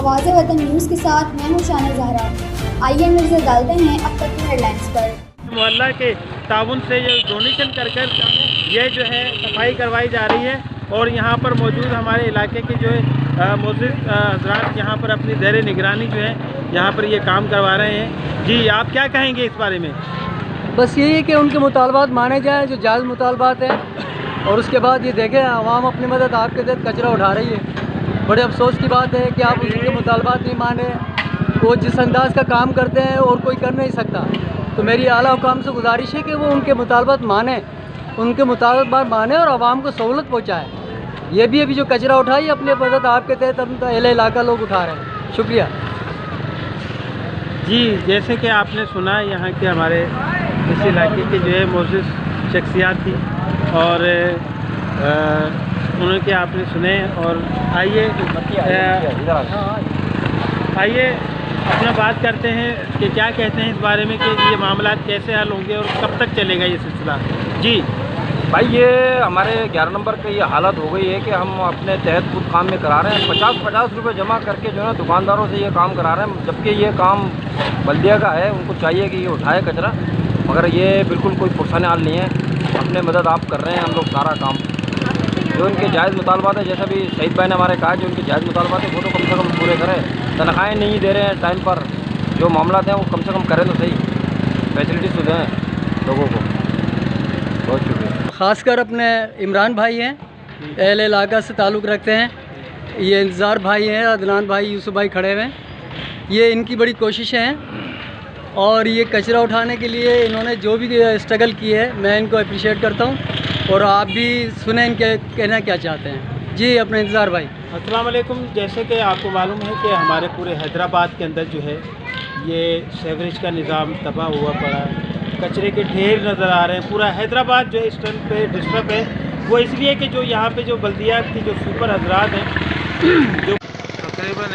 आवाज़े वतन न्यूज़ के साथ मैं हूँ शाना ज़हरा। आइए नज़र डालते हैं अब तक की हेडलाइंस पर। मोहल्ला के ताउन से ये डोनेशन कर ये जो है सफाई करवाई जा रही है और यहाँ पर मौजूद हमारे इलाके के जो है मोअज़्ज़िज़ हज़रात यहाँ पर अपनी ज़ेर निगरानी जो है यहाँ पर ये काम करवा रहे हैं। जी, आप क्या कहेंगे इस बारे में? बस यही है कि उनके मुतालबात माने जाएँ जो जायज़ मुतालबात हैं, और उसके बाद ये देखें आवाम अपनी मदद आपके तहत कचरा उठा रही है। बड़े अफसोस की बात है कि आप उनके मुतालबात नहीं माने। वो जिस अंदाज़ का काम करते हैं और कोई कर नहीं सकता। तो मेरी आला हुकाम से गुजारिश है कि वो उनके मुतालबात माने, और आवाम को सहूलत पहुँचाए। ये भी अभी जो कचरा उठाई अपने मदद आपके तहत हम अहले इलाका लोग उठा रहे हैं। शुक्रिया। जी, जैसे कि आपने सुना यहाँ के हमारे इस इलाके के जो है मोअज़्ज़िज़ शख्सियात थी और उनके आपने सुने। और आइए अपना बात करते हैं कि क्या कहते हैं इस बारे में कि ये मामला कैसे हल होंगे और कब तक चलेगा ये सिलसिला। जी भाई, ये हमारे 11 नंबर पे ये हालत हो गई है कि हम अपने तहत खुद काम में करा रहे हैं। 50-50 रुपये जमा करके जो है दुकानदारों से ये काम करा रहे हैं, जबकि ये काम बल्दिया का है। उनको चाहिए कि ये उठाए कचरा, मगर ये बिल्कुल कोई पुरसाने हाल नहीं है। अपने मदद आप कर रहे हैं, हम लोग सारा काम जो इनके जायज़ मुतालबात है, जैसा भी शहीद भाई ने हमारे कहा जो इनके जायज़ मुतालबात है वो तो कम से कम पूरे करें। तनख्वाहें नहीं दे रहे हैं टाइम पर, जो मामला हैं वो कम से कम करें तो सही, फैसिलिटीज़ तो दें लोगों को। बहुत शुक्रिया। ख़ासकर अपने इमरान भाई हैं, अहले इलाका से ताल्लुक़ रखते हैं। ये इंतज़ार भाई हैं, अदनान भाई, यूसुफ भाई खड़े हुए हैं। ये इनकी बड़ी कोशिशें हैं और ये कचरा उठाने के लिए इन्होंने जो भी स्ट्रगल की है मैं इनको अप्रिशिएट करता हूँ। और आप भी सुने इनके कहना क्या चाहते हैं। जी, अपने इंतज़ार भाई। अस्सलाम वालेकुम। जैसे कि आपको मालूम है कि हमारे पूरे हैदराबाद के अंदर जो है ये सेवरेज का निज़ाम तबाह हुआ पड़ा है, कचरे के ढेर नज़र आ रहे हैं। पूरा हैदराबाद जो है इस टाइम पे डिस्टर्ब है। वो इसलिए कि जो यहाँ पे जो बल्दिया की जो सुपर हजरात हैं जो तकरीबन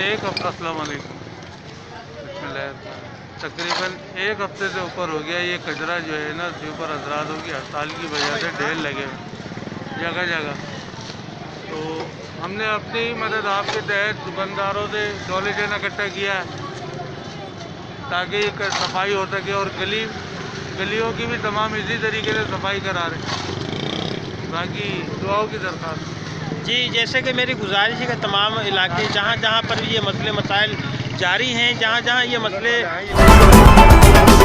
एक हफ्ते से ऊपर हो गया ये कचरा जो है ना सुपर हजरातों की हड़ताल की वजह से ढेर लगे जगह जगह। तो हमने अपनी मदद आपके तहत दुकानदारों से डोनेशन इकट्ठा किया है ताकि सफाई हो सके, और गलियों की भी तमाम इसी तरीके से सफाई करा रहे। बाकी दुआओं की दरख्वास्त। जी, जैसे कि मेरी गुजारिश है कि तमाम इलाके जहाँ जहाँ पर ये मसले मसाइल जारी हैं, जहाँ जहाँ ये मसले